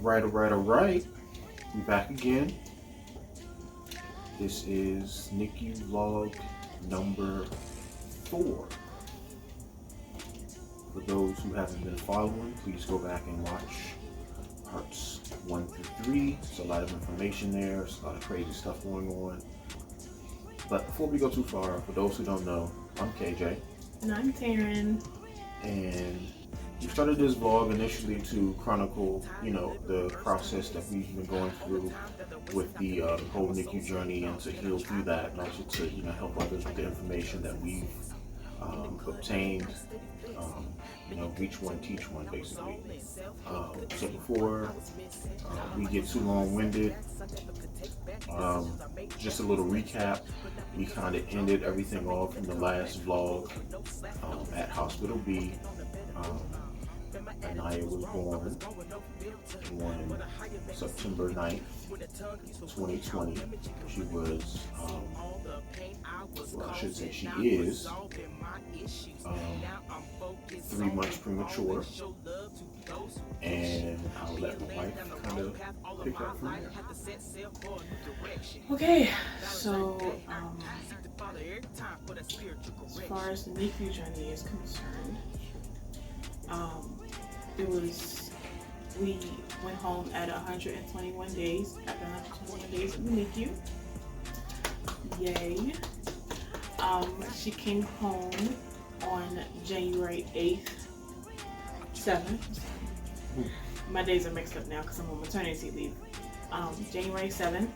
All right. We back again. This is NICU vlog number 4. For those who haven't been following, please go back and watch parts 1 through 3. There's a lot of information there. There's a lot of crazy stuff going on. But before we go too far, for those who don't know, I'm KJ. And I'm Taryn. And we started this vlog initially to chronicle, the process that we've been going through with the whole NICU journey, and to heal through that, and also to, help others with the information that we've obtained. Reach one, teach one, basically. So before we get too long-winded, just a little recap. We kind of ended everything off from the last vlog at Hospital B. Anaya was born on September 9th, 2020. She was, I should say she is 3 months premature, and I'll let my wife kind of pick up from there. Okay, so as far as the NICU journey is concerned, we went home at 121 days, after 121 days in the NICU. Yay. She came home on January 7th. My days are mixed up now because I'm on maternity leave. January 7th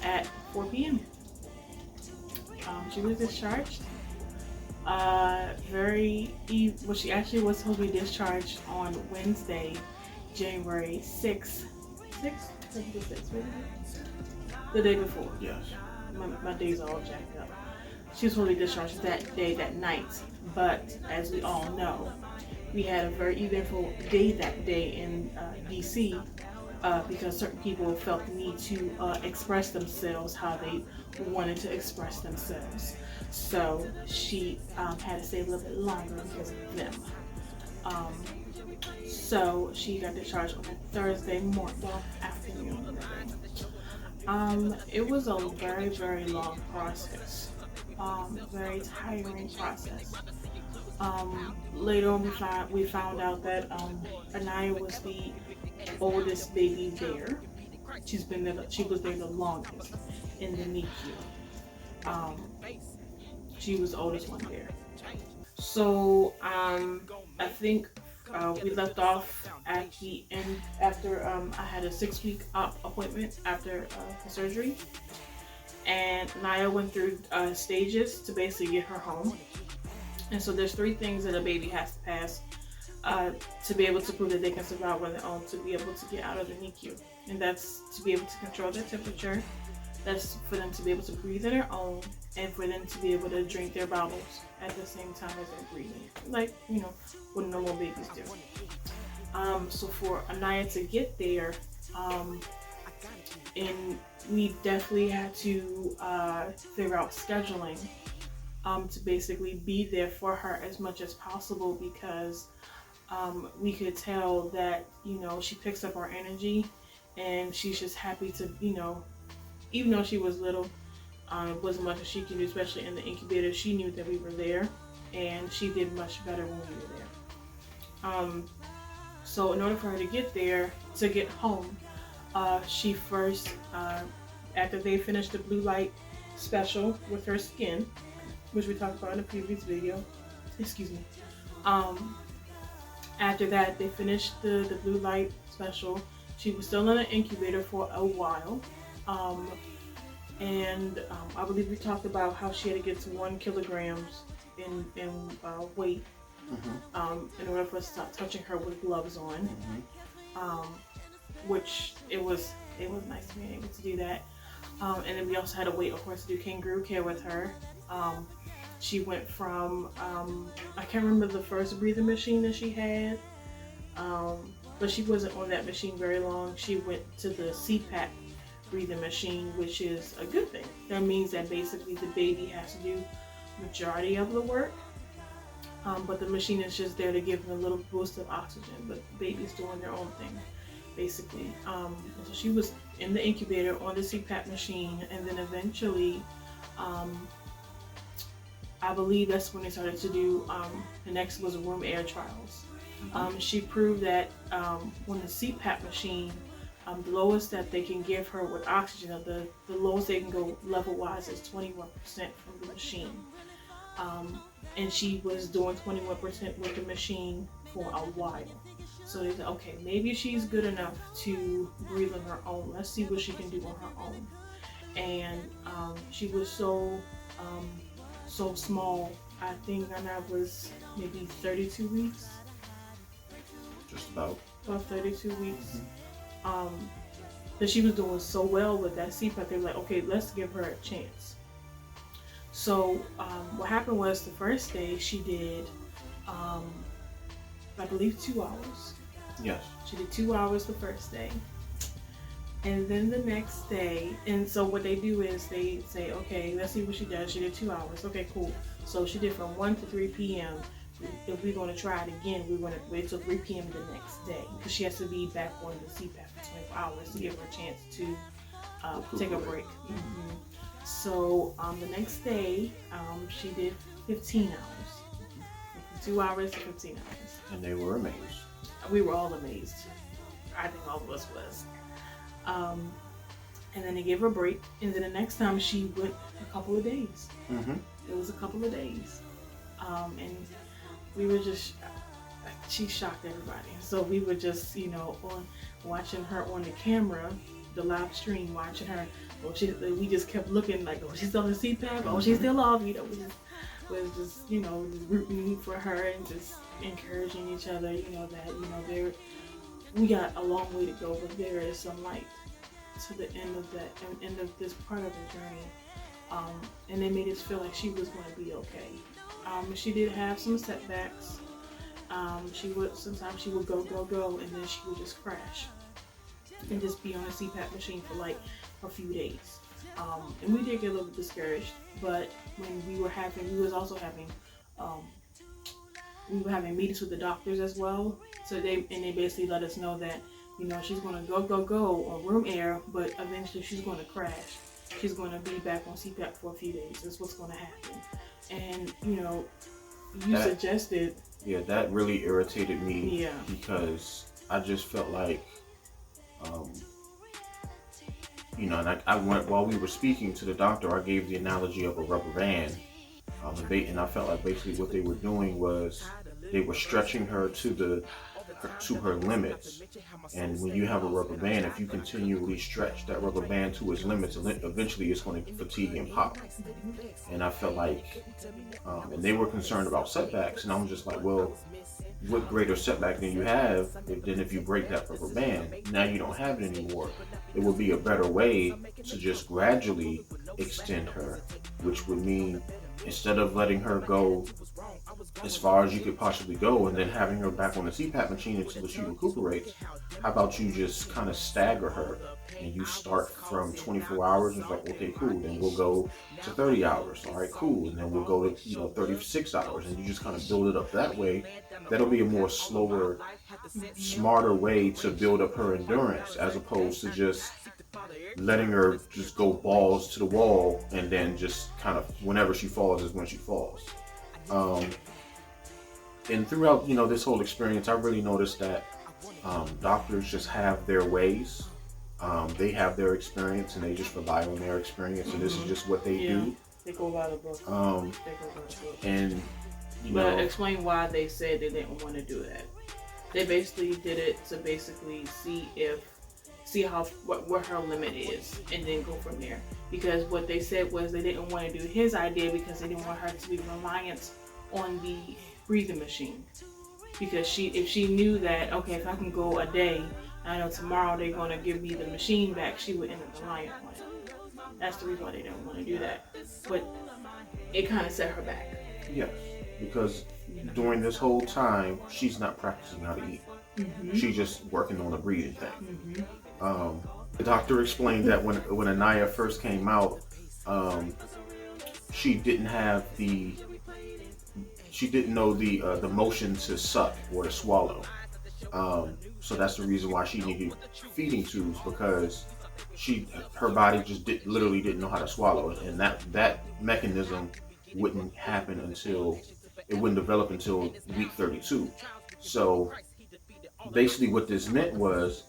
at 4 p.m. She was discharged. She actually was supposed to be discharged on Wednesday, January 6th. The day before. Yes. My days are all jacked up. She was supposed to be discharged that night. But as we all know, we had a very eventful day that day in DC because certain people felt the need to express themselves how they wanted to express themselves. So she had to stay a little bit longer because of them. So she got discharged on Thursday afternoon. It was a very, very long process. Very tiring process. Later on, we found out that Anaya was the oldest baby there. She was there the longest in the NICU. She was the oldest one there. So I think we left off at the end after I had a 6-week appointment after the surgery. And Naya went through stages to basically get her home. And so there's 3 things that a baby has to pass to be able to prove that they can survive on their own, to be able to get out of the NICU. And that's to be able to control their temperature, that's for them to be able to breathe on their own, and for them to be able to drink their bowels at the same time as they're breathing, like, what normal babies do. So for Anaya to get there, and we definitely had to figure out scheduling to basically be there for her as much as possible, because we could tell that she picks up our energy, and she's just happy to even though she was little, it wasn't much that she could do, especially in the incubator. She knew that we were there, and she did much better when we were there. So in order for her to get home, she first, after they finished the blue light special with her skin, which we talked about in the previous video, after that they finished the blue light special. She was still in an incubator for a while, and I believe we talked about how she had to get to 1 kilogram in weight in order for us to stop touching her with gloves on. Which it was nice to be able to do that. And then we also had to wait, of course, to do kangaroo care with her. She went from, I can't remember the first breathing machine that she had, but she wasn't on that machine very long. She went to the CPAP breathing machine, which is a good thing. That means that basically the baby has to do majority of the work. But the machine is just there to give them a little boost of oxygen, but the baby's doing their own thing. basically. So she was in the incubator on the CPAP machine, and then eventually, um, I believe that's when they started to do, the next was room air trials. She proved that when the CPAP machine, the lowest that they can give her with oxygen, the lowest they can go level wise is 21% from the machine. And she was doing 21% with the machine for a while. So they said, okay, maybe she's good enough to breathe on her own. Let's see what she can do on her own. And she was um, so small. I think Nana was maybe 32 weeks. Just about. About 32 weeks. But she was doing so well with that CPAP. They were like, okay, let's give her a chance. So what happened was the first day she did, I believe, 2 hours. Yes. She did 2 hours the first day. And then the next day, and so what they do is they say, okay, let's see what she does. She did 2 hours. Okay, cool. So she did from 1 to 3 p.m. If we're going to try it again, we're going to wait till 3 p.m. the next day because she has to be back on the CPAP for 24 hours to give her a chance to take a break. Mm-hmm. So the next day, she did 15 hours. From 2 hours to 15 hours. And they were amazed. We were all amazed. I think all of us was. And then they gave her a break. And then the next time she went a couple of days. Mm-hmm. It was a couple of days. And we were just, she shocked everybody. So we were just, on watching her on the camera, the live stream, watching her. We just kept looking like, oh, she's still in CPAP. Oh, she's still off. We was just, rooting for her and just encouraging each other. That we got a long way to go, but there is some light to the end of this part of the journey. And they made us feel like she was going to be okay. She did have some setbacks. Sometimes she would go, and then she would just crash and just be on a CPAP machine for like a few days. And we did get a little bit discouraged, but when we were having meetings with the doctors as well. So they basically let us know that, she's going to go on room air, but eventually she's going to crash. She's going to be back on CPAP for a few days. That's what's going to happen. And, that suggested. Yeah, that really irritated me. Yeah. Because I just felt like, and I went, while we were speaking to the doctor, I gave the analogy of a rubber band. And I felt like basically what they were doing was they were stretching her to her limits. And when you have a rubber band, if you continually stretch that rubber band to its limits, eventually it's going to fatigue and pop. And I felt like, and they were concerned about setbacks, and I'm just like, well, what greater setback than you have than if you break that rubber band? Now you don't have it anymore. It would be a better way to just gradually extend her, which would mean instead of letting her go as far as you could possibly go and then having her back on the CPAP machine until she recuperates, how about you just kind of stagger her and you start from 24 hours and it's like, okay, cool, then we'll go to 30 hours. All right, cool. And then we'll go to 36 hours, and you just kind of build it up that way. That'll be a more slower, smarter way to build up her endurance as opposed to just letting her just go balls to the wall and then just kind of whenever she falls is when she falls. And throughout, this whole experience, I really noticed that doctors just have their ways. They have their experience and they just rely on their experience, and this is just what they do. They go by the book. And but explain why they said they didn't want to do that. They basically did it to see what her limit is, and then go from there. Because what they said was they didn't want to do his idea because they didn't want her to be reliant on the breathing machine. Because if she knew that, okay, if I can go a day, I know tomorrow they're going to give me the machine back, she would end up relying on it. That's the reason why they didn't want to do that. But it kind of set her back. Yes, because during this whole time, she's not practicing how to eat. Mm-hmm. She's just working on the breathing thing. Mm-hmm. The doctor explained that when Anaya first came out, she didn't know the motion to suck or to swallow. So that's the reason why she needed feeding tubes, because her body just literally didn't know how to swallow it, and that mechanism wouldn't happen until it wouldn't develop until week 32. So basically, what this meant was,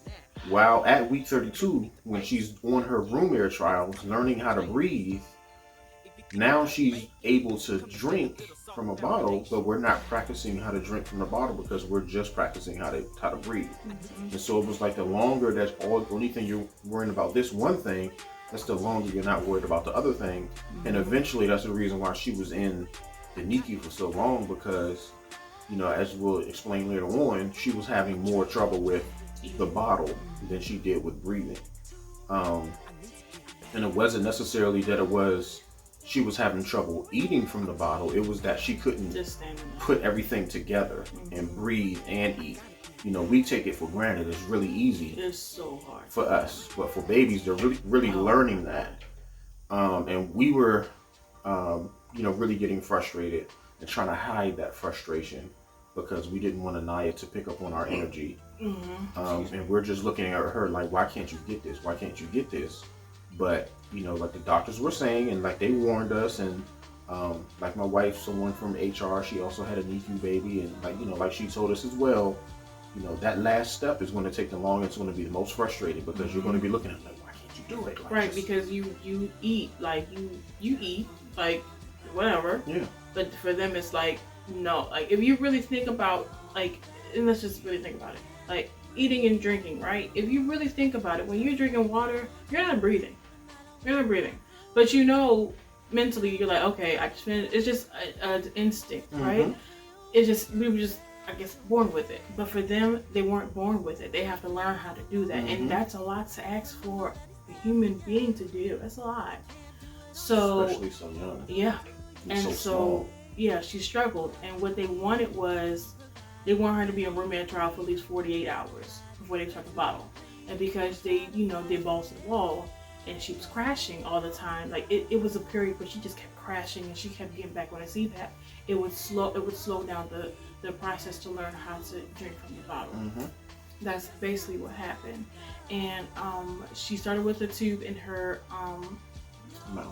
while at week 32, when she's on her room air trials, learning how to breathe, now she's able to drink from a bottle, but we're not practicing how to drink from the bottle because we're just practicing how to breathe. And so it was like the longer that's only thing you're worrying about this one thing, that's the longer you're not worried about the other thing. And eventually that's the reason why she was in the NICU for so long, because, you know, as we'll explain later on, she was having more trouble with the bottle than she did with breathing. And it wasn't necessarily that she was having trouble eating from the bottle. It was that she couldn't put everything together and breathe and eat. You know, we take it for granted. It's really easy. It's so hard for us, but for babies, they're really learning that. And we were, you know, really getting frustrated and trying to hide that frustration because we didn't want Anaya to pick up on our energy. And we're just looking at her like, why can't you get this? Why can't you get this? But, you know, like the doctors were saying, and like they warned us, and like my wife, someone from HR, she also had a NICU baby, and like, you know, like she told us as well, you know, that last step is going to take the longest. It's going to be the most frustrating because you're going to be looking at it like, why can't you do it? Like, right, because you eat, like you eat, like whatever. Yeah. But for them, it's like, no, like if you really think about, like, and let's just really think about it, like eating and drinking, right? If you really think about it, when you're drinking water, you're not breathing. You're not breathing. But you know, mentally, you're like, okay, I just finished. It's just an instinct, right? It's just, we were just, I guess, born with it. But for them, they weren't born with it. They have to learn how to do that. And that's a lot to ask for a human being to do. That's a lot. So, especially so young. Yeah. And so yeah, she struggled. And what they wanted was, they want her to be in room air trial for at least 48 hours before they start the bottle. And because they, you know, they balls to the wall, and she was crashing all the time. Like it was a period where she just kept crashing and she kept getting back on a CPAP. It would slow down the process to learn how to drink from the bottle. That's basically what happened. And she started with a tube in her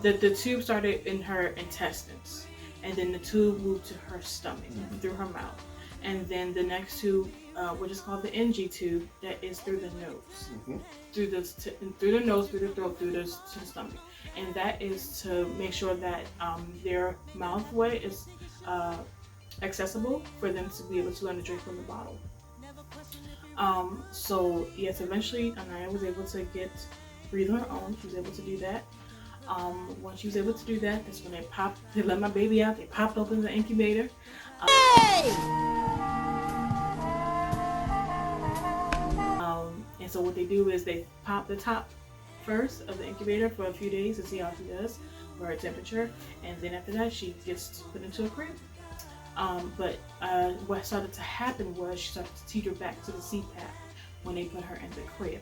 the tube started in her intestines, and then the tube moved to her stomach through her mouth. And then the next tube, which is called the NG tube, that is through the nose, through the nose, through the throat, to the stomach, and that is to make sure that their mouthway is accessible for them to be able to learn to drink from the bottle. So yes, eventually Anaya was able to breathe on her own. She was able to do that. Once she was able to do that, that's when they let my baby out. They popped open the incubator. And so what they do is they pop the top first of the incubator for a few days to see how she does for her temperature, and then after that she gets put into a crib. But what started to happen was she started to teeter back to the CPAP when they put her in the crib.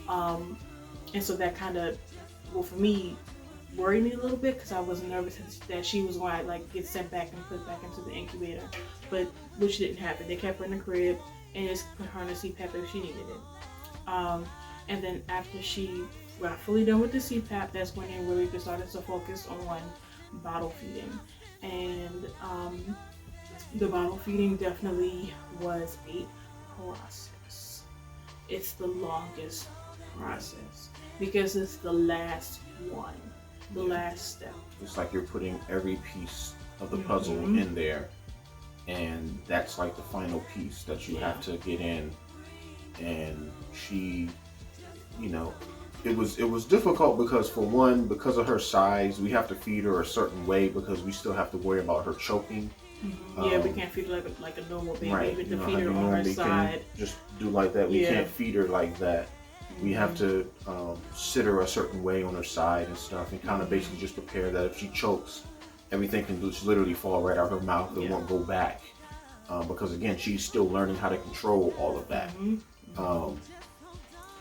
And so that kind of, well, for me, worried me a little bit because I was nervous that she was going to like get sent back and put back into the incubator, but which didn't happen. They kept her in the crib and just put her in the CPAP if she needed it. And then after she got fully done with the CPAP, that's when they really started to focus on bottle feeding. And the bottle feeding definitely was a process. It's the longest process because it's the last one, the last step. It's like you're putting every piece of the puzzle in there, and that's like the final piece that you have to get in. And she, you know, it was difficult because, for one, because of her size, we have to feed her a certain way because we still have to worry about her choking. Yeah, we can't feed her like a normal baby. Right. We can feed her on her side. Just do like that. We can't feed her like that. We have to sit her a certain way on her side and stuff, and kind of basically just prepare that if she chokes, everything can just literally fall right out of her mouth. It won't go back. Because again, she's still learning how to control all of that.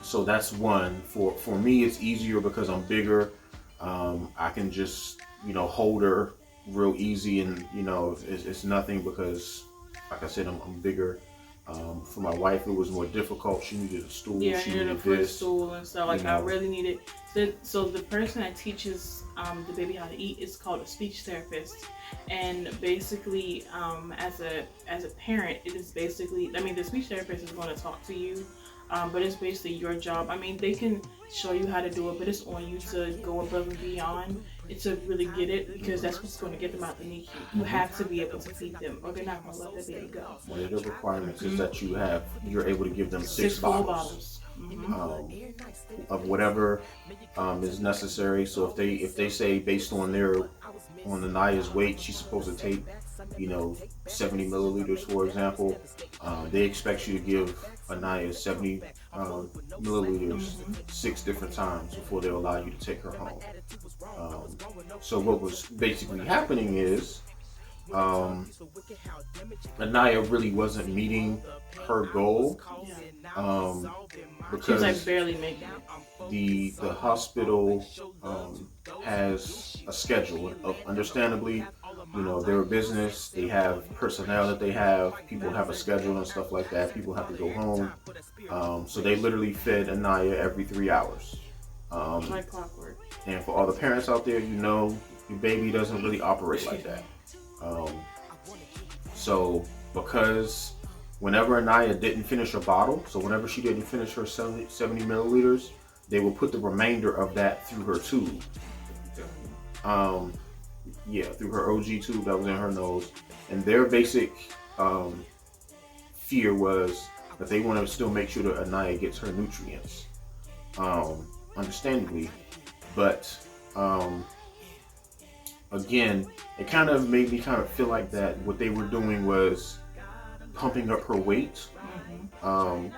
So that's one. For me, it's easier because I'm bigger. I can just, you know, hold her real easy, and you know, it's nothing because, like I said, I'm bigger. For my wife, it was more difficult. She needed a stool. Yeah, I she needed a needed this. footstool and stuff. Like I really needed. So the person that teaches the baby how to eat is called a speech therapist, and basically, as a parent, it is basically. I mean, the speech therapist is going to talk to you, but it's basically your job. I mean, they can show you how to do it, but it's on you to go above and beyond. It's to really get it because that's what's going to get them out the NICU. You have to be able to feed them, or they're not going to let the baby go. One of the requirements is that you're able to give them six full bottles. Of whatever is necessary. So if they say based on the Naya's weight, she's supposed to take 70 milliliters, for example. They expect you to give Anaya 70 milliliters 6 different times before they allow you to take her home. So what was basically happening is Anaya really wasn't meeting her goal. Because she was like barely making it. The hospital has a schedule of, understandably, they're a business. They have personnel that they have. People have a schedule and stuff like that. People have to go home. So they literally fed Anaya every 3 hours. Like clockwork. And for all the parents out there, your baby doesn't really operate like that. So because whenever Anaya didn't finish her bottle, so whenever she didn't finish her 70 milliliters, they will put the remainder of that through her tube. Through her OG tube that was in her nose. And their basic fear was that they want to still make sure that Anaya gets her nutrients. Understandably. But again, it kind of made me kind of feel like that what they were doing was pumping up her weight. And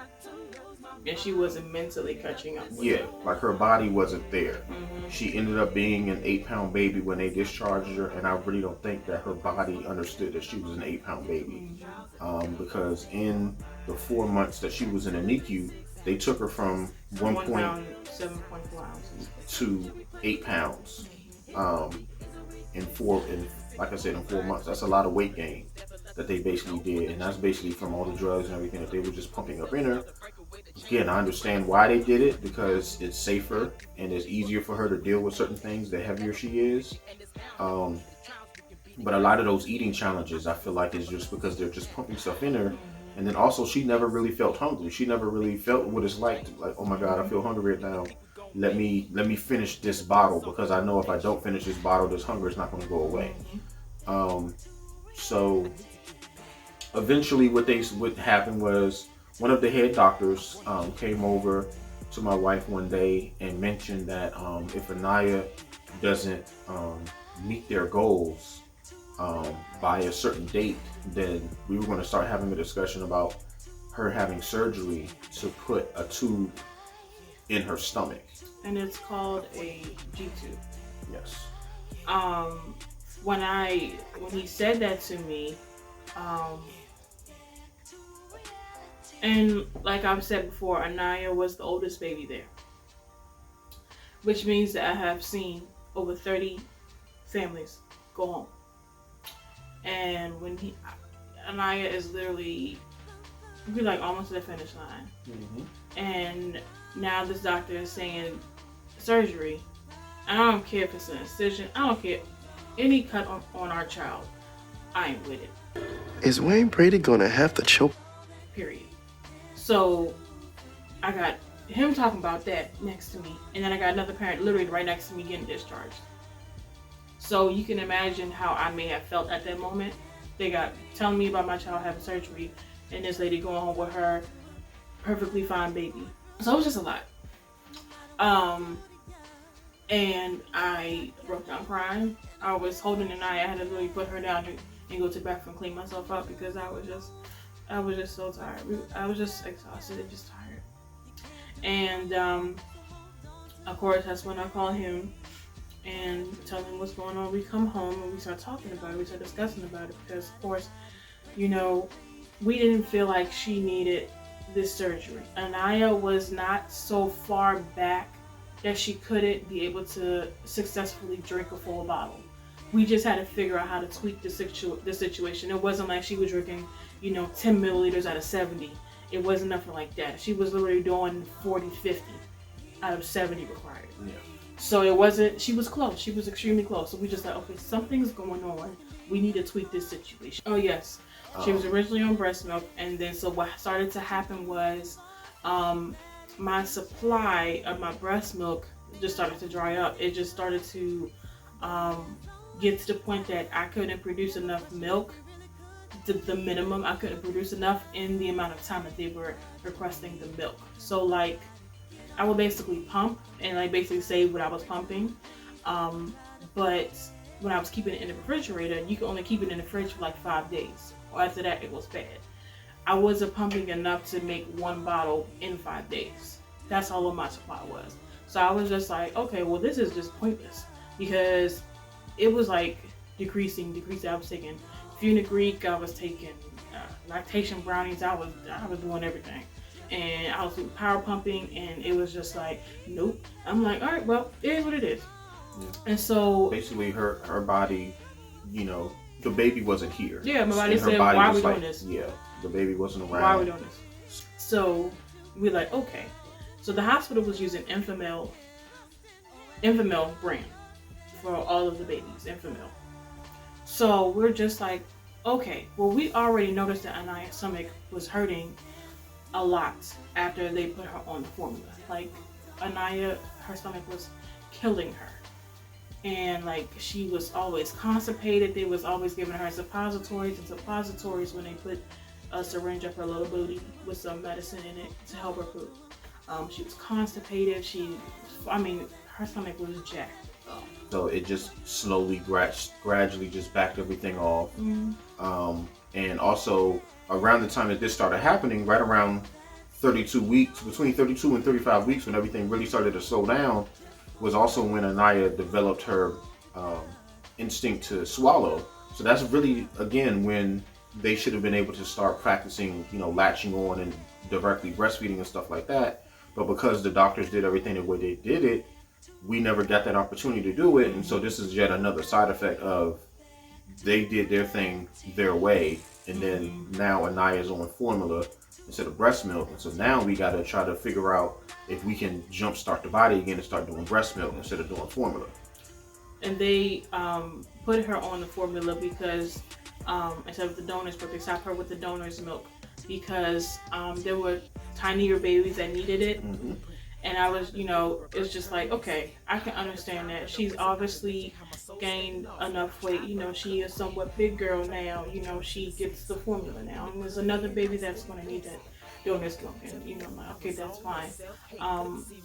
she wasn't mentally catching up with it. Like her body wasn't there. She ended up being an 8-pound baby when they discharged her, and I really don't think that her body understood that she was an 8-pound baby. Because in the 4 months that she was in a NICU, they took her from 1 pound, 7.4 ounces to 8 pounds. Like I said, in 4 months. That's a lot of weight gain that they basically did, and that's basically from all the drugs and everything that they were just pumping up in her. Again, I understand why they did it, because it's safer and it's easier for her to deal with certain things the heavier she is. But a lot of those eating challenges, I feel like, is just because they're just pumping stuff in her. And then also, she never really felt hungry. She never really felt what it's like, oh my God, I feel hungry right now. Let me finish this bottle, because I know if I don't finish this bottle, this hunger is not going to go away. So eventually what happened was one of the head doctors came over to my wife one day and mentioned that if Anaya doesn't meet their goals by a certain date, then we were going to start having a discussion about her having surgery to put a tube in her stomach. And it's called a G-tube. Yes. When he said that to me, and like I've said before, Anaya was the oldest baby there, which means that I have seen over 30 families go home. And Anaya is literally, like almost to the finish line. And now this doctor is saying surgery. And I don't care if it's an incision. I don't care. Any cut on our child, I ain't with it. Is Wayne Brady gonna have to choke? Period. So I got him talking about that next to me, and then I got another parent literally right next to me getting discharged. So you can imagine how I may have felt at that moment. They got telling me about my child having surgery, and this lady going home with her perfectly fine baby. So it was just a lot. And I broke down crying. I was holding Anaya. I had to really put her down and go to the bathroom and clean myself up, because I was just so tired. I was just exhausted and just tired. And of course, that's when I call him and tell him what's going on. We come home and we start talking about it. We start discussing about it, because of course, we didn't feel like she needed this surgery. Anaya was not so far back that she couldn't be able to successfully drink a full bottle. We just had to figure out how to tweak the situation. It wasn't like she was drinking, 10 milliliters out of 70. It wasn't nothing like that. She was literally doing 40, 50 out of 70 required. Yeah. So it wasn't, she was close. She was extremely close. So we just like, okay, something's going on. We need to tweak this situation. Oh, yes. She was originally on breast milk. And then, so what started to happen was my supply of my breast milk just started to dry up. It just started to get to the point that I couldn't produce enough milk. The minimum, I couldn't produce enough in the amount of time that they were requesting the milk. So like, I would basically pump and like basically say what I was pumping. But when I was keeping it in the refrigerator, you can only keep it in the fridge for like 5 days. Or after that, it was bad. I wasn't pumping enough to make one bottle in 5 days. That's all of my supply was. So I was just like, okay, well, this is just pointless, because it was like decreasing. I was taking fenugreek, I was taking lactation brownies, I was doing everything. And I was doing power pumping, and it was just like, nope. I'm like, all right, well, it is what it is. Yeah. And so basically her body, the baby wasn't here. Yeah, my body and said, why are we doing this? Yeah, the baby wasn't around. Why are we doing this? So we're like, okay. So the hospital was using Enfamil brand for all of the babies, Enfamil. So we're just like, okay, well, we already noticed that Anaya's stomach was hurting a lot after they put her on the formula. Like, Anaya, her stomach was killing her. And like, she was always constipated. They was always giving her suppositories when they put a syringe up her little booty with some medicine in it to help her poop. She was constipated. Her stomach was jacked up. So it just slowly, gradually just backed everything off. Mm-hmm. And also around the time that this started happening, right around 32 weeks, between 32 and 35 weeks, when everything really started to slow down, was also when Anaya developed her instinct to swallow. So that's really, again, when they should have been able to start practicing, latching on and directly breastfeeding and stuff like that. But because the doctors did everything the way they did it, we never got that opportunity to do it. And so this is yet another side effect of they did their thing their way. And then now Anaya's on formula instead of breast milk. And so now we got to try to figure out if we can jumpstart the body again and start doing breast milk instead of doing formula. And they put her on the formula because instead of the donor's milk, they stopped her with the donor's milk because there were tinier babies that needed it. Mm-hmm. And I was, it's just like, okay, I can understand that. She's obviously gained enough weight. She is somewhat big girl now. She gets the formula now. And there's another baby that's going to need that donor's milk. And, I'm like, okay, that's fine.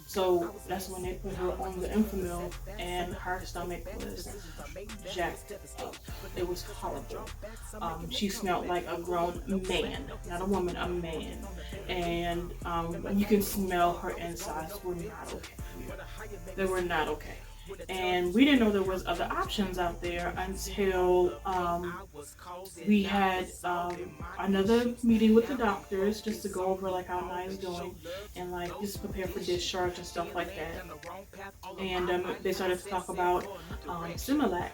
So that's when they put her on the Enfamil, and her stomach was jacked up. It was horrible. She smelled like a grown man, not a woman, a man. And you can smell her insides were not okay. They were not okay. And we didn't know there was other options out there until we had another meeting with the doctors just to go over like how Naya's doing and like just prepare for discharge and stuff like that. And they started to talk about Similac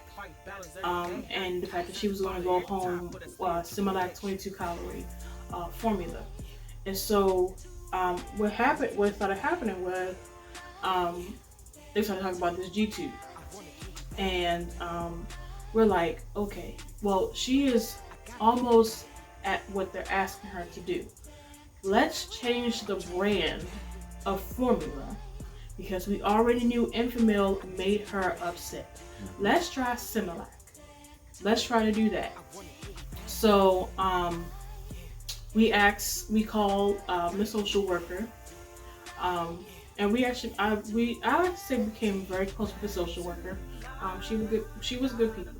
and the fact that she was going to go home Similac 22 calorie formula. And so what started happening was they started talking about this G-tube. And we're like, okay, well, she is almost at what they're asking her to do. Let's change the brand of formula because we already knew Enfamil made her upset. Let's try Similac. Let's try to do that. So we called the social worker. And we actually, I would say became very close with the social worker. She was good people.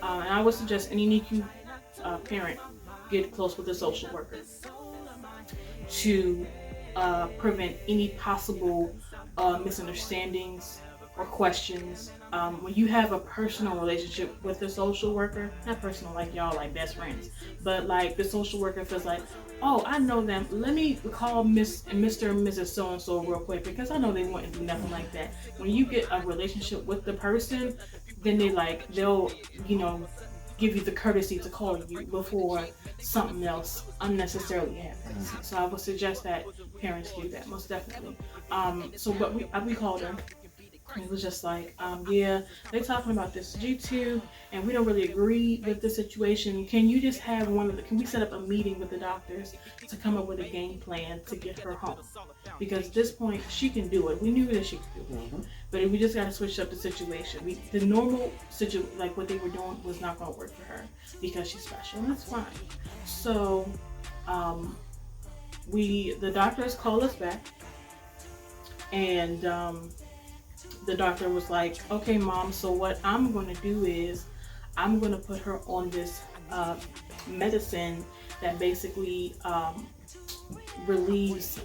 And I would suggest any NICU parent get close with the social worker to prevent any possible misunderstandings or questions. When you have a personal relationship with the social worker, not personal like y'all like best friends, but like the social worker feels like, oh, I know them. Let me call Mr. and Mrs. So-and-so real quick because I know they wouldn't do nothing like that. When you get a relationship with the person, then they'll, give you the courtesy to call you before something else unnecessarily happens. So I would suggest that parents do that, most definitely. But we called her. It was just like, yeah, they're talking about this G2, and we don't really agree with the situation. Can you just have can we set up a meeting with the doctors to come up with a game plan to get her home? Because at this point, she can do it. We knew that she could do it. Mm-hmm. But we just got to switch up the situation. The normal situation, like what they were doing, was not going to work for her because she's special, and that's fine. So, the doctors called us back, and the doctor was like, okay, mom, so what I'm going to do is I'm going to put her on this medicine that basically relieves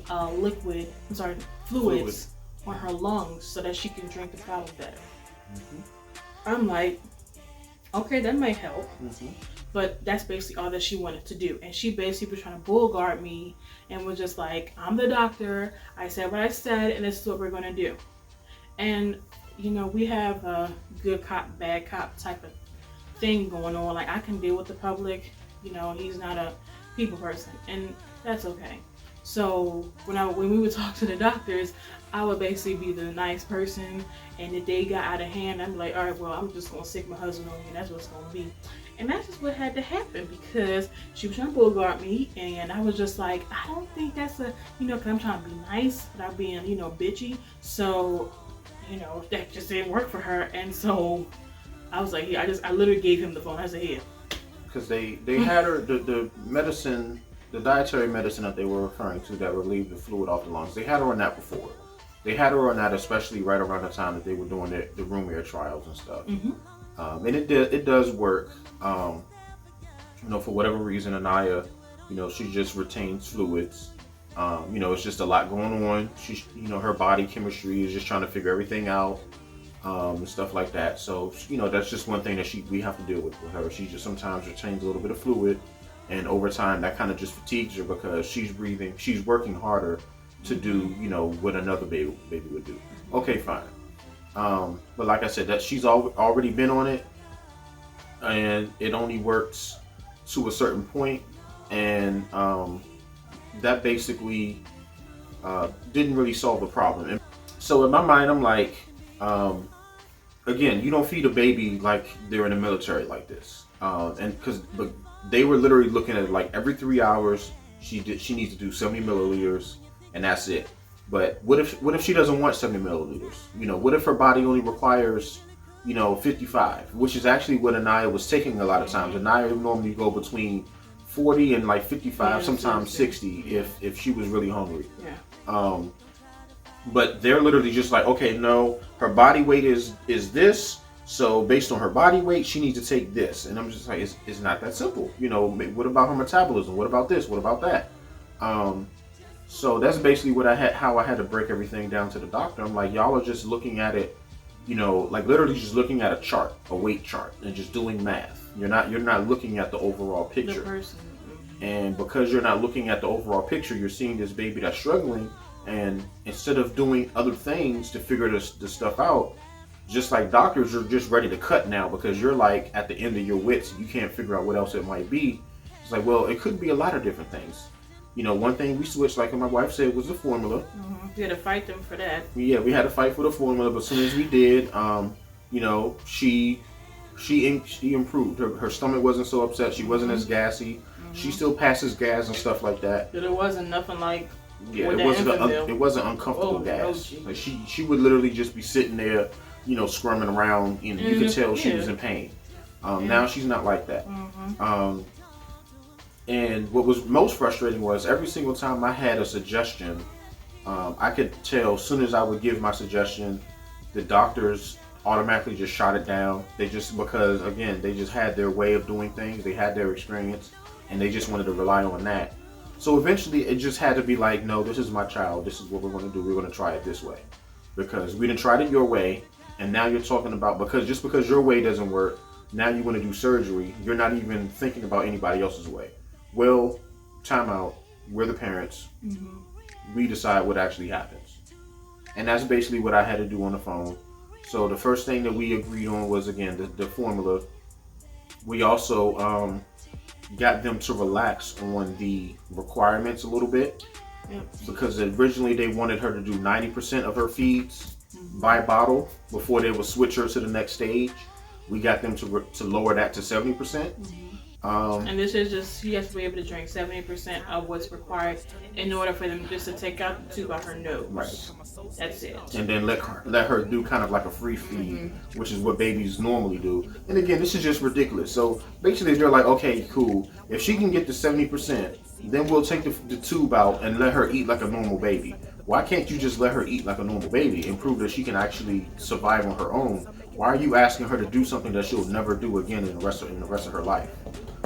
fluids on her lungs so that she can drink the product better. Mm-hmm. I'm like, okay, that may help. Mm-hmm. But that's basically all that she wanted to do. And she basically was trying to bull guard me and was just like, I'm the doctor. I said what I said, and this is what we're going to do. And, we have a good cop, bad cop type of thing going on. Like, I can deal with the public. He's not a people person, and that's okay. So when we would talk to the doctors, I would basically be the nice person, and if they got out of hand, I'm like, all right, well, I'm just going to sick my husband on you, and that's what it's going to be. And that's just what had to happen because she was trying to bull guard me, and I was just like, I don't think that's because I'm trying to be nice without being, bitchy. So, that just didn't work for her. And so I was like, yeah, I literally gave him the phone. I said, here. Because they had her, the medicine, the dietary medicine that they were referring to that relieved the fluid off the lungs, they had her on that before. They had her on that especially right around the time that they were doing the room air trials and stuff. Mm-hmm. And it does work. For whatever reason, Anaya, she just retains fluids. It's just a lot going on. She, her body chemistry is just trying to figure everything out, and stuff like that. So, that's just one thing that we have to deal with her. She just sometimes retains a little bit of fluid, and over time that kind of just fatigues her because she's working harder to do, what another baby would do. Okay, fine. But like I said, that she's already been on it, and it only works to a certain point, and that basically didn't really solve the problem. And so in my mind, I'm like, again, you don't feed a baby like they're in the military like this, but they were literally looking at it like every 3 hours she needs to do 70 milliliters, and that's it. But what if she doesn't want 70 milliliters? What if her body only requires 55, which is actually what Anaya was taking a lot of times. Anaya would normally go between 40 and like 55, sometimes 60 if she was really hungry. Yeah. But they're literally just like, okay, no, her body weight is this, so based on her body weight, she needs to take this. And I'm just like, it's not that simple. What about her metabolism? What about this? What about that? So that's basically how I had to break everything down to the doctor. I'm like, y'all are just looking at it, like literally just looking at a weight chart, and just doing math. You're not looking at the overall picture. The person. And because you're not looking at the overall picture, you're seeing this baby that's struggling, and instead of doing other things to figure this stuff out, just like doctors are just ready to cut now because you're like at the end of your wits and you can't figure out what else it might be. It's like, well, it could be a lot of different things. One thing we switched, like my wife said, was the formula. Mm-hmm. We had to fight them for that. Yeah, we had to fight for the formula, but as soon as we did, she improved. Her stomach wasn't so upset. She wasn't as gassy. Mm-hmm. She still passes gas and stuff like that. But it wasn't nothing like. Yeah, it wasn't uncomfortable gas. Like she would literally just be sitting there, squirming around, and you could tell she was in pain. Now she's not like that. Mm-hmm. And what was most frustrating was every single time I had a suggestion, I could tell as soon as I would give my suggestion, the doctors automatically just shot it down. Because again, they just had their way of doing things. They had their experience, and they just wanted to rely on that. So eventually it just had to be like, no, this is my child. This is what we're going to do. We're going to try it this way. Because we didn't try it your way, and now you're talking about, because your way doesn't work, now you want to do surgery. You're not even thinking about anybody else's way. Well, time out. We're the parents. Mm-hmm. We decide what actually happens. And that's basically what I had to do on the phone. So the first thing that we agreed on was, again, the formula. We also got them to relax on the requirements a little bit. Yep. Because originally they wanted her to do 90% of her feeds by bottle before they would switch her to the next stage. We got them to lower that to 70%. And this is just, she has to be able to drink 70% of what's required in order for them just to take out the tube out her nose. Right. That's it. And then let her do kind of like a free feed, which is what babies normally do. And again, this is just ridiculous. So basically they're like, okay, cool. If she can get to 70%, then we'll take the tube out and let her eat like a normal baby. Why can't you just let her eat like a normal baby and prove that she can actually survive on her own? Why are you asking her to do something that she'll never do again in the rest of her life?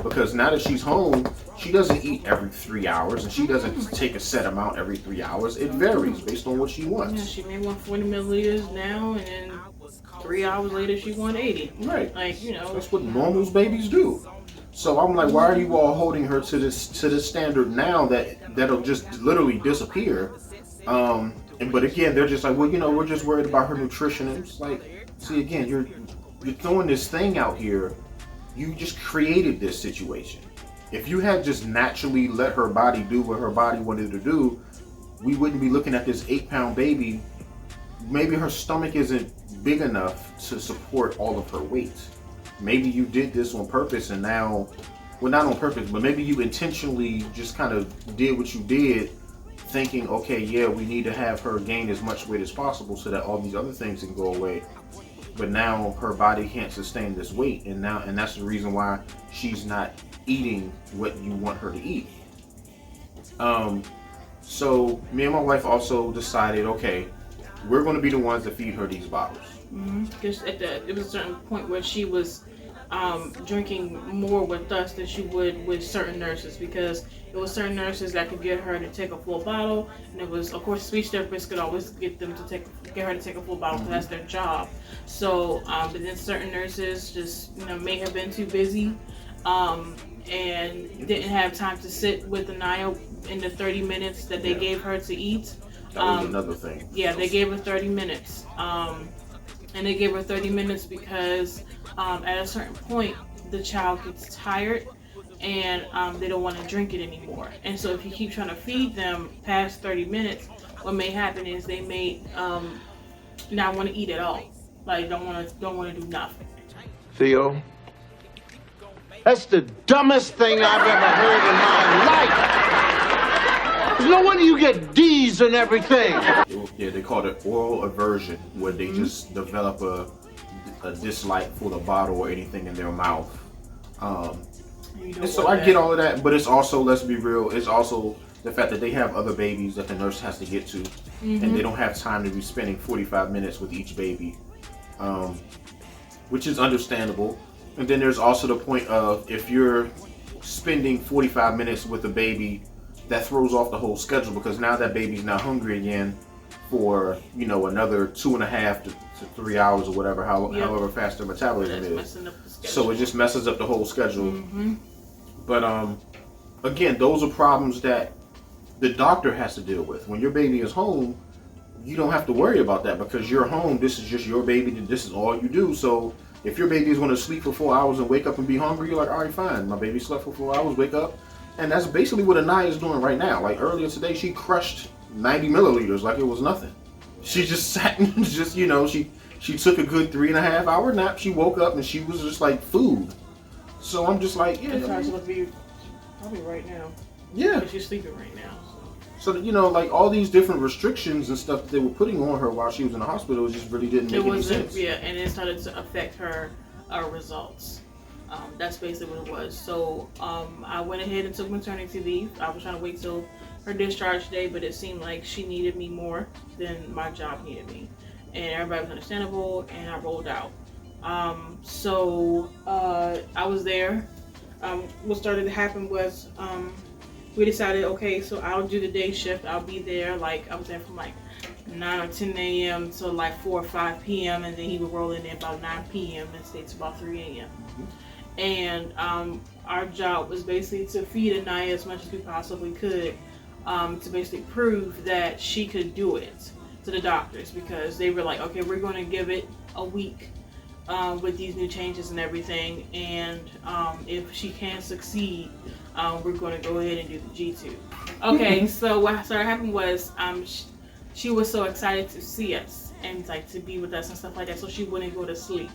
Because now that she's home, she doesn't eat every 3 hours, and she doesn't take a set amount every 3 hours. It varies based on what she wants. Yeah, she may want 40 milliliters now, and then 3 hours later she want 80. Right. Like, you know. That's what normal babies do. So I'm like, why are you all holding her to this standard now that'll just literally disappear? But again, they're just like, well, you know, we're just worried about her nutrition. And it's like, see, again, you're throwing this thing out here. You just created this situation. If you had just naturally let her body do what her body wanted to do, we wouldn't be looking at this 8-pound baby. Maybe her stomach isn't big enough to support all of her weight. Maybe you did this on purpose, and now, well, not on purpose, but maybe you intentionally just kind of did what you did, thinking, okay, yeah, we need to have her gain as much weight as possible so that all these other things can go away. But now her body can't sustain this weight, and that's the reason why she's not eating what you want her to eat. So me and my wife also decided, okay, we're going to be the ones that feed her these bottles. Because it was a certain point where she was drinking more with us than she would with certain nurses, because it was certain nurses that could get her to take a full bottle, and it was, of course, speech therapists could always get her to take a full bottle because that's their job. So, but then certain nurses just, you know, may have been too busy and didn't have time to sit with Anaya in the 30 minutes that they gave her to eat. That was another thing. Yeah, they gave her 30 minutes. And they gave her 30 minutes because at a certain point, the child gets tired and they don't want to drink it anymore. And so if you keep trying to feed them past 30 minutes, what may happen is they may not want to eat at all. Like don't want to do nothing. Theo, that's the dumbest thing I've ever heard in my life. There's no wonder you get D's and everything. Yeah, they call it oral aversion, where they just develop a dislike for the bottle or anything in their mouth. And so I get all of that, but it's also, let's be real, it's also the fact that they have other babies that the nurse has to get to, and they don't have time to be spending 45 minutes with each baby, which is understandable. And then there's also the point of, if you're spending 45 minutes with a baby, that throws off the whole schedule, because now that baby's not hungry again for, you know, another 2.5 to 3 hours or whatever, however fast their metabolism is. So it just messes up the whole schedule. But again, those are problems that the doctor has to deal with. When your baby is home, you don't have to worry about that, because you're home. This is just your baby. This is all you do. So if your baby is going to sleep for 4 hours and wake up and be hungry, you're like, all right, fine. My baby slept for 4 hours, wake up. And that's basically what Anaya is doing right now. Like earlier today, she crushed 90 milliliters like it was nothing. She just sat and just, you know, she took a good 3.5 hour nap. She woke up and she was just like food. So I'm just like, yeah. It's probably right now. Yeah. Because she's sleeping right now. So, you know, like all these different restrictions and stuff that they were putting on her while she was in the hospital, it just really didn't make any sense. Yeah, and it started to affect her results. That's basically what it was. So I went ahead and took maternity leave. I was trying to wait till her discharge day, but it seemed like she needed me more than my job needed me. And everybody was understandable, and I rolled out. So I was there. What started to happen was we decided, okay, so I'll do the day shift. I'll be there, like I was there from like 9 or 10 a.m. to like 4 or 5 p.m. and then he would roll in about 9 p.m. and stay to about 3 a.m. And our job was basically to feed Anaya as much as we possibly could, to basically prove that she could do it to the doctors, because they were like, okay, we're going to give it a week with these new changes and everything. And if she can succeed, we're going to go ahead and do the G-tube. Okay, so what started happening was she was so excited to see us and like to be with us and stuff like that, so she wouldn't go to sleep.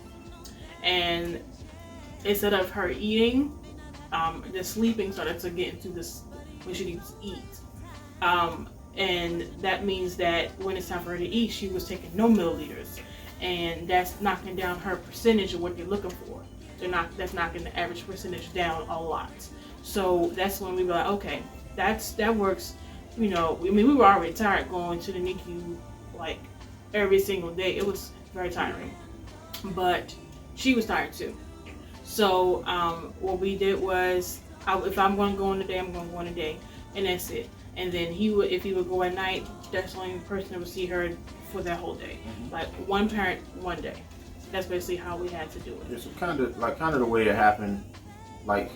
And instead of her eating, the sleeping started to get into this when she needs to eat. And that means that when it's time for her to eat, she was taking no milliliters, and that's knocking down her percentage of what they're looking for. That's knocking the average percentage down a lot. So that's when we were like, okay, that works. You know, I mean, we were already tired going to the NICU like every single day. It was very tiring, but she was tired too. So what we did was, if I'm going to go in a day, I'm going to go in a day, and that's it. And then if he would go at night, that's the only person that would see her for that whole day. Like one parent, one day. That's basically how we had to do it. Yeah, so kind of the way it happened, like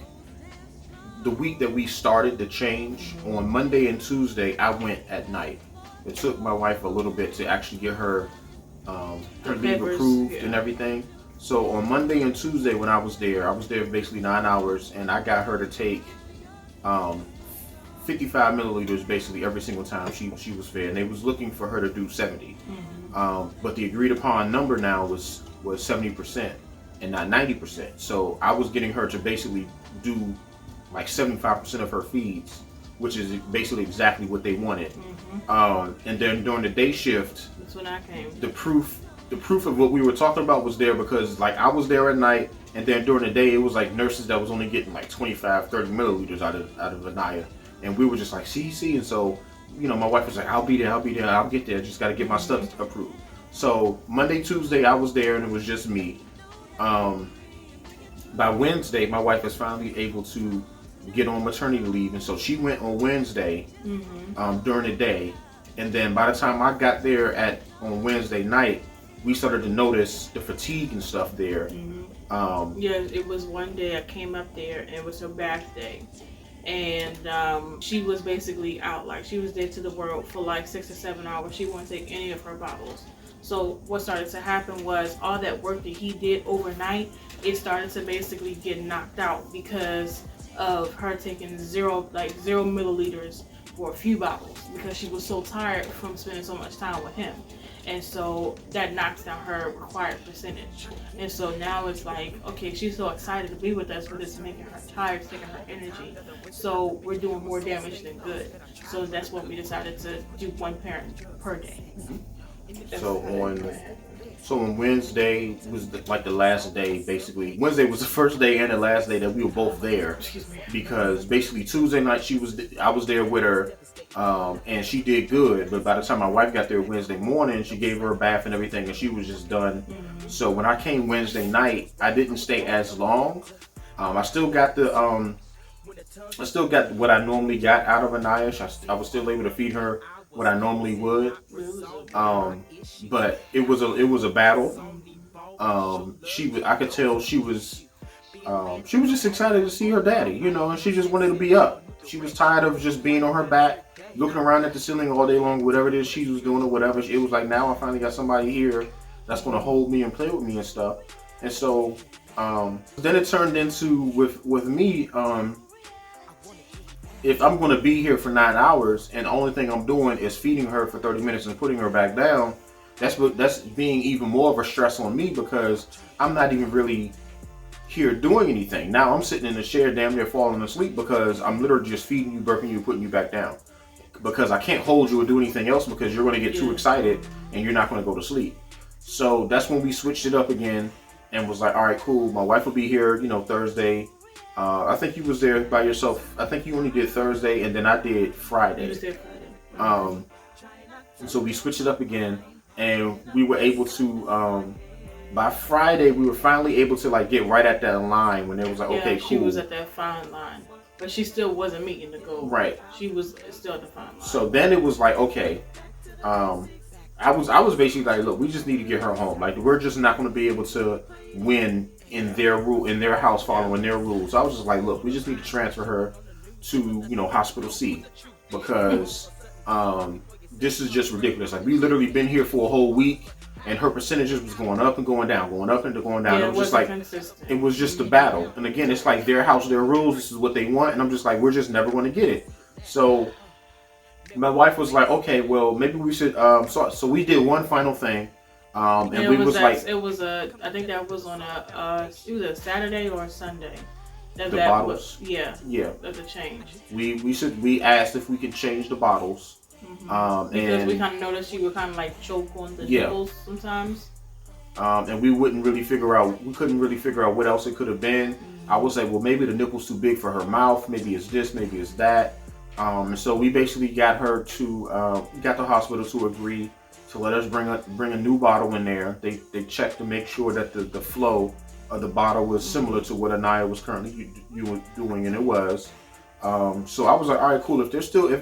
the week that we started the change, on Monday and Tuesday, I went at night. It took my wife a little bit to actually get her leave approved and everything. So on Monday and Tuesday when I was there basically 9 hours, and I got her to take 55 milliliters basically every single time she was fed, and they was looking for her to do 70. But the agreed upon number now was 70% and not 90%. So I was getting her to basically do like 75% of her feeds, which is basically exactly what they wanted. And then during the day shift, that's when I came. The proof of what we were talking about was there, because like I was there at night, and then during the day it was like nurses that was only getting like 25, 30 milliliters out of Anaya, and we were just like see. And so, you know, my wife was like, I'll be there, I'll get there, just got to get my stuff approved. So Monday, Tuesday I was there, and it was just me. By Wednesday, my wife was finally able to get on maternity leave, and so she went on Wednesday during the day, and then by the time I got there on Wednesday night, we started to notice the fatigue and stuff there. Yeah, it was one day I came up there, and it was her bath day, and she was basically out. Like, she was dead to the world for like 6 or 7 hours. She wouldn't take any of her bottles. So what started to happen was all that work that he did overnight, it started to basically get knocked out because of her taking zero milliliters for a few bottles, because she was so tired from spending so much time with him. And so that knocks down her required percentage. And so now it's like, okay, she's so excited to be with us, but it's making her tired, it's taking her energy. So we're doing more damage than good. So that's when we decided to do one parent per day. So on Wednesday was the last day, basically. Wednesday was the first day and the last day that we were both there, because basically Tuesday night I was there with her, and she did good. But by the time my wife got there Wednesday morning, she gave her a bath and everything, and she was just done. So when I came Wednesday night, I didn't stay as long. I still got what I normally got out of Anaya. I was still able to feed her what I normally would, but it was a battle. I could tell she was just excited to see her daddy, you know, and she just wanted to be up. She was tired of just being on her back, looking around at the ceiling all day long, whatever it is she was doing or whatever. It was like, now I finally got somebody here that's going to hold me and play with me and stuff. And so then it turned into with me. If I'm going to be here for 9 hours and the only thing I'm doing is feeding her for 30 minutes and putting her back down, that's being even more of a stress on me, because I'm not even really here doing anything. Now I'm sitting in the chair damn near falling asleep, because I'm literally just feeding you, burping you, putting you back down, because I can't hold you or do anything else, because you're going to get too excited and you're not going to go to sleep. So that's when we switched it up again and was like, all right, cool. My wife will be here, you know, Thursday. I think you was there by yourself. I think you only did Thursday, and then I did Friday. You was there Friday. So we switched it up again, and we were able to, by Friday, we were finally able to like get right at that line when it was like, okay, cool. She was at that fine line, but she still wasn't meeting the goal. Right. She was still at the fine line. So then it was like, okay, I was basically like, look, we just need to get her home. Like, we're just not going to be able to win in their house following their rules. So I was just like, look, we just need to transfer her to, you know, Hospital C, because this is just ridiculous. Like, we literally been here for a whole week, and her percentages was going up and going down, going up and going down. Yeah, it was just like consistent. it was just a battle. And again, it's like their house, their rules. This is what they want, and I'm just like, we're just never going to get it. So my wife was like, okay, well, maybe we should. So we did one final thing, and we was like, it was I think that was on either a Saturday or a Sunday. The bottles. Yeah. That's a change. We asked if we could change the bottles. Because we kind of noticed she would kind of like choke on the nipples sometimes. And we couldn't really figure out what else it could have been. I was like, well, maybe the nipple's too big for her mouth. Maybe it's this, maybe it's that. And so we basically got her to, got the hospital to agree to let us bring a new bottle in there. They checked to make sure that the flow of the bottle was similar to what Anaya was currently doing, and it was. So I was like, all right, cool. If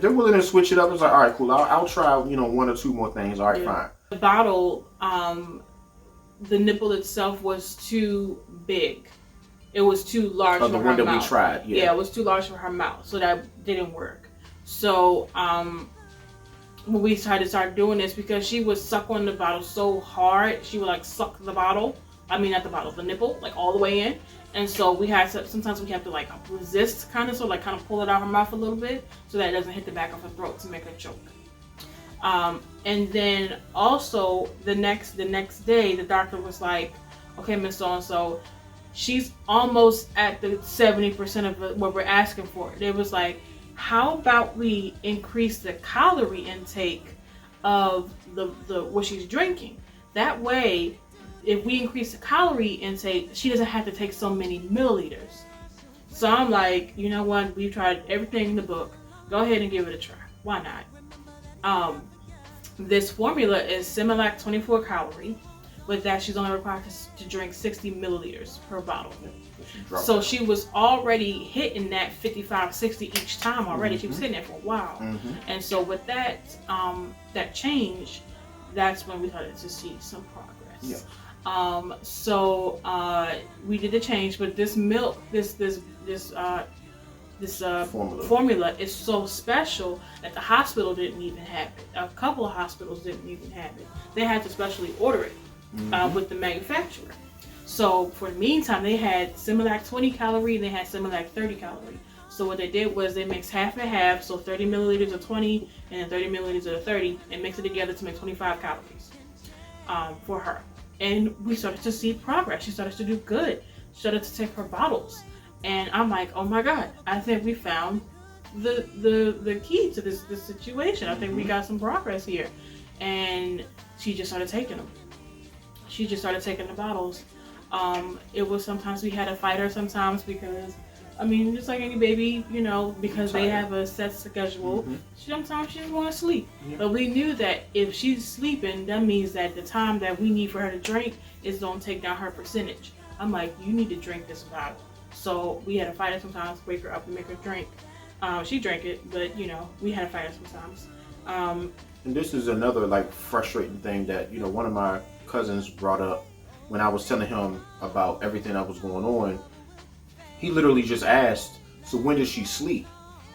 they're willing to switch it up, I was like, all right, cool. I'll try, one or two more things. All right, fine. The bottle, the nipple itself was too big. It was too large for her mouth. The one that we tried, yeah. Yeah, it was too large for her mouth, so that didn't work. So when we started doing this, because she would suck on the bottle so hard, she would like suck the bottle. I mean, not the bottle, the nipple, like all the way in. And so we had to, sometimes we have to like resist kind of, so like kind of pull it out of her mouth a little bit so that it doesn't hit the back of her throat to make her choke. And then also the next day, the doctor was like, okay, Miss So-and-so, she's almost at the 70% of what we're asking for. It was like, how about we increase the calorie intake of the what she's drinking? That way, if we increase the calorie intake, she doesn't have to take so many milliliters. So I'm like, you know what? We've tried everything in the book. Go ahead and give it a try. Why not? This formula is Similac 24 calorie. With that, she's only required to drink 60 milliliters per bottle. So she was already hitting that 55, 60 each time already. She was hitting it for a while. And so with that change, that's when we started to see some progress. So we did the change, but this milk, this formula is so special that the hospital didn't even have it. A couple of hospitals didn't even have it. They had to specially order it with the manufacturer. So for the meantime, they had Similac 20 calorie and they had Similac 30 calorie. So what they did was they mixed half and half, so 30 milliliters of 20 and then 30 milliliters of 30, and mixed it together to make 25 calories for her. And we started to see progress. She started to do good. She started to take her bottles. And I'm like, oh my God, I think we found the key to this situation. I think we got some progress here. And she just started taking them. She just started taking the bottles. It was sometimes we had to fight her sometimes because, I mean, just like any baby, because they have a set schedule, sometimes she doesn't want to sleep. But we knew that if she's sleeping, that means that the time that we need for her to drink is going to take down her percentage. I'm like, you need to drink this bottle. So we had to fight her sometimes, wake her up and make her drink. She drank it, but, we had to fight her sometimes. And this is another, frustrating thing that, one of my cousins brought up when I was telling him about everything that was going on. He literally just asked, so when does she sleep?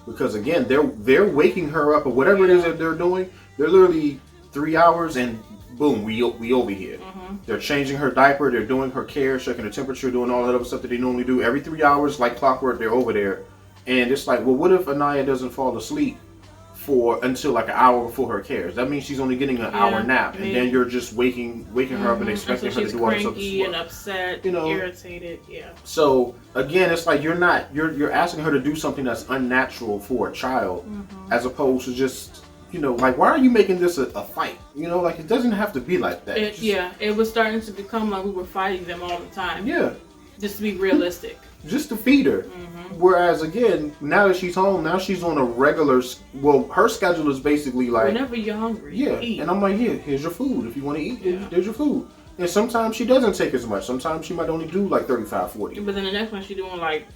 Because again, they're waking her up or whatever it is that they're doing. They're literally 3 hours and boom, we over here. They're changing her diaper, they're doing her care, checking her temperature, doing all that other stuff that they normally do. Every 3 hours, like clockwork, they're over there. And it's like, well, what if Anaya doesn't fall asleep until like an hour before her cares? That means she's only getting an hour nap, and then you're just waking her up and expecting her to do all this other stuff. And upset, irritated, So again, it's like you're asking her to do something that's unnatural for a child, as opposed to just why are you making this a fight? It doesn't have to be like that. It was starting to become like we were fighting them all the time. Yeah, just to be realistic. Just to feed her. Whereas again, now that she's home, now she's on a regular. Well, her schedule is basically like whenever you're hungry. Yeah, eat. And I'm like, here's your food. If you want to eat, there's your food. And sometimes she doesn't take as much. Sometimes she might only do like 35, 40. But then the next one she's doing like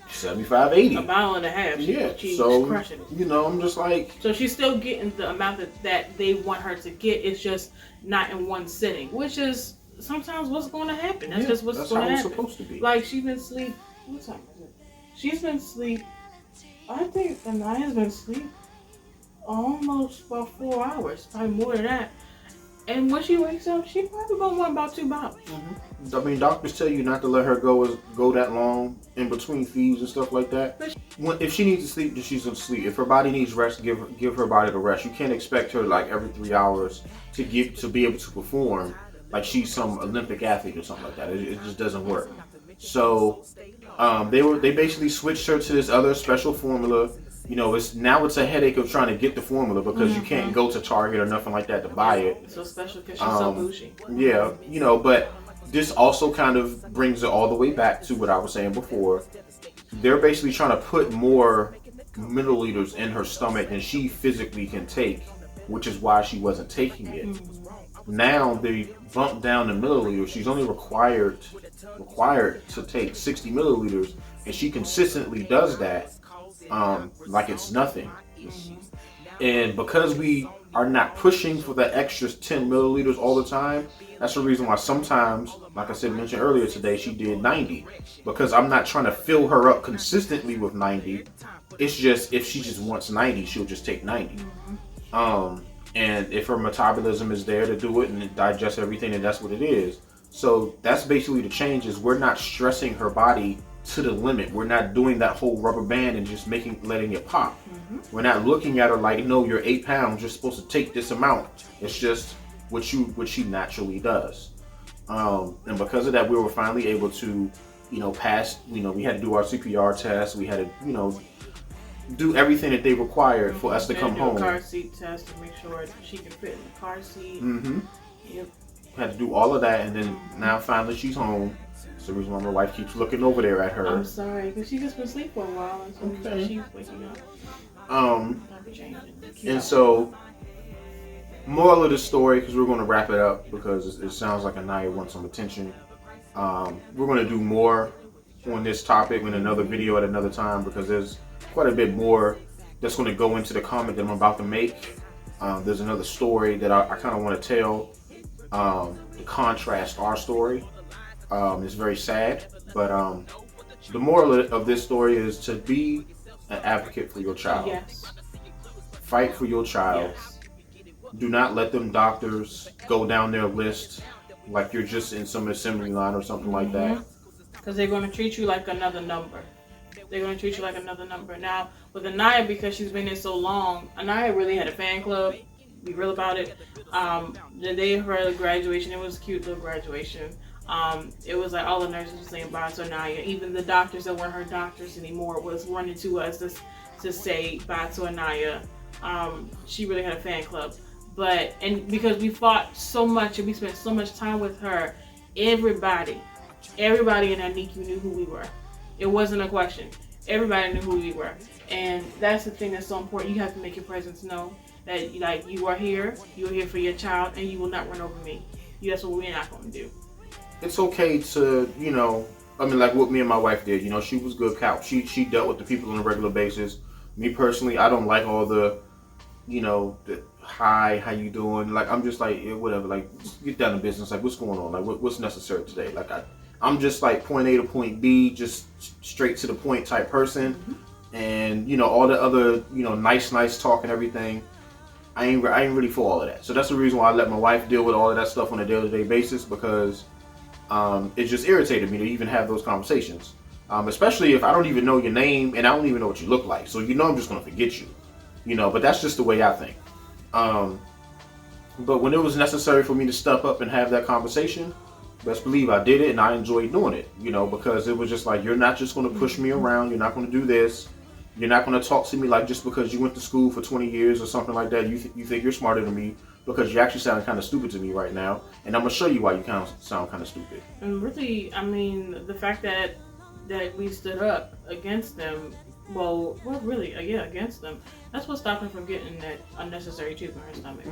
75, 80. A mile and a half. She's crushing it. I'm just like. So she's still getting the amount that they want her to get. It's just not in one sitting, which is sometimes what's going to happen. That's just what's going to happen. That's how it's supposed to be. Like she's been asleep. What time is it? She's been asleep. I think Anaya's been asleep almost about 4 hours, probably more than that. And when she wakes up, she probably gonna want about 2 bottles. I mean, doctors tell you not to let her go that long in between feeds and stuff like that. If she needs to sleep, then she's gonna sleep. If her body needs rest, give her body the rest. You can't expect her like every 3 hours to be able to perform like she's some Olympic athlete or something like that. It just doesn't work. So they basically switched her to this other special formula. You know, it's a headache of trying to get the formula because you can't go to Target or nothing like that to buy it. So special because she's so bougie. Yeah, you know, but this also kind of brings it all the way back to what I was saying before. They're basically trying to put more milliliters in her stomach than she physically can take, which is why she wasn't taking it. Now they bumped down the milliliters. She's only required to take 60 milliliters, and she consistently does that like it's nothing. And because we are not pushing for that extra 10 milliliters all the time, that's the reason why sometimes, like I mentioned earlier today, she did 90. Because I'm not trying to fill her up consistently with 90. It's just, if she just wants 90, she'll just take 90. And if her metabolism is there to do it and digest everything, then that's what it is. So that's basically the change, is we're not stressing her body to the limit. We're not doing that whole rubber band and just letting it pop. We're not looking at her like, no, you're 8 pounds, you're supposed to take this amount. It's just what she naturally does. And because of that, we were finally able to, pass. We had to do our CPR test. We had to, do everything that they required for us to come home. A car seat test to make sure she can fit in the car seat. Yep. Had to do all of that, and then now finally she's home. That's the reason why my wife keeps looking over there at her. I'm sorry, because she just been asleep for a while, and so she's waking up. And so, moral of the story, because we're going to wrap it up, because it sounds like Anaya wants some attention. We're going to do more on this topic in another video at another time, because there's quite a bit more that's going to go into the comment that I'm about to make. There's another story that I kind of want to tell to contrast our story. It's very sad, but the moral of this story is to be an advocate for your child. Yes. Fight for your child. Yes. Do not let them doctors go down their list like you're just in some assembly line or something like that. Because they're going to treat you like another number. They're going to treat you like another number. Now, with Anaya, because she's been there so long, Anaya really had a fan club. Be real about it. The day of her graduation, it was a cute little graduation. It was like all the nurses were saying bye to Anaya. Even the doctors that weren't her doctors anymore was running to us to say bye to Anaya. She really had a fan club. And because we fought so much and we spent so much time with her, everybody in that NICU knew who we were. It wasn't a question. Everybody knew who we were. And that's the thing that's so important. You have to make your presence known that you are here for your child, and you will not run over me. That's what we're not going to do. It's okay to, like what me and my wife did. She was good cop. She dealt with the people on a regular basis. Me personally, I don't like all the, the hi, how you doing? Like, I'm just like, yeah, whatever. Like, just get down to business. Like, what's going on? Like, what's necessary today? Like, I'm just like point A to point B, just straight to the point type person. And, all the other, nice talk and everything. I ain't really for all of that. So that's the reason why I let my wife deal with all of that stuff on a day-to-day basis, because it just irritated me to even have those conversations. Especially if I don't even know your name and I don't even know what you look like. So I'm just going to forget you. But that's just the way I think. But when it was necessary for me to step up and have that conversation, best believe I did it, and I enjoyed doing it. Because it was just like, you're not just going to push me around. You're not going to do this. You're not going to talk to me like just because you went to school for 20 years or something like that. You think you're smarter than me, because you actually sound kind of stupid to me right now. And I'm going to show you why you kind of sound kind of stupid. And really, the fact that we stood up against them, against them, that's what stopped her from getting that unnecessary tube in her stomach.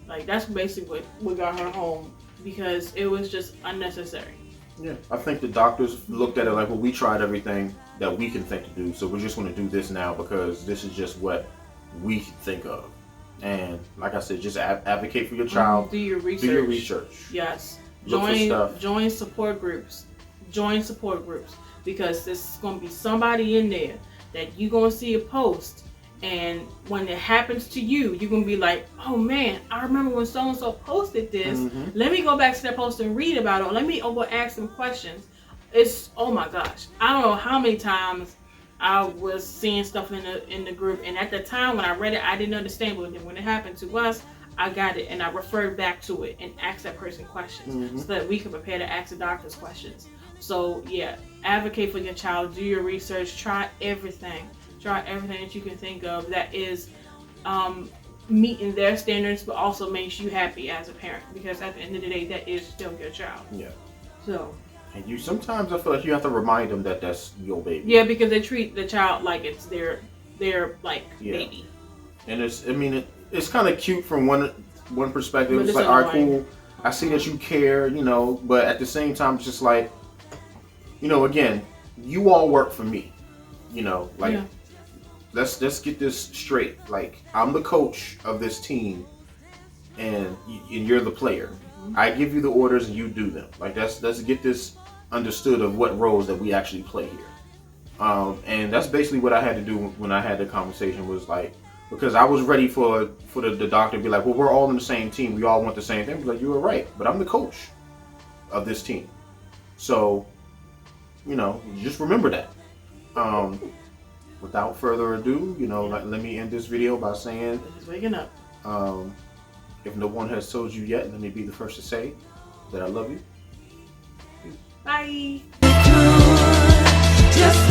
Like, that's basically what got her home, because it was just unnecessary. Yeah, I think the doctors looked at it like, well, we tried everything that we can think to do, so we're just going to do this now because this is just what we think of. And like I said, just advocate for your child. Do your research. Do your research. Yes. Join support groups. Because there's going to be somebody in there that you're going to see a post, And when it happens to you, you're gonna be like, oh man, I remember when so and so posted this. Let me go back to that post and read about it. Or let me go ask some questions. It's, oh my gosh, I don't know how many times I was seeing stuff in the group, and at the time when I read it, I didn't understand. But then when it happened to us, I got it, and I referred back to it and asked that person questions so that we could prepare to ask the doctors questions. So yeah, advocate for your child. Do your research. Try everything. Try everything that you can think of that is meeting their standards, but also makes you happy as a parent. Because at the end of the day, that is still your child. Yeah. So. And you sometimes I feel like you have to remind them that that's your baby. Yeah, because they treat the child like it's their like baby. And it's kind of cute from one perspective. But it's like, all right, cool. I see that you care, but at the same time, it's just like, again, you all work for me, Let's get this straight. Like, I'm the coach of this team, and you're the player. I give you the orders and you do them. Like, let's get this understood of what roles that we actually play here. And that's basically what I had to do when I had the conversation, was like, because I was ready for the doctor to be like, well, we're all on the same team. We all want the same thing. Like, you were right, but I'm the coach of this team. So, just remember that. Without further ado, let me end this video by saying, just waking up. If no one has told you yet, let me be the first to say that I love you. Bye. Just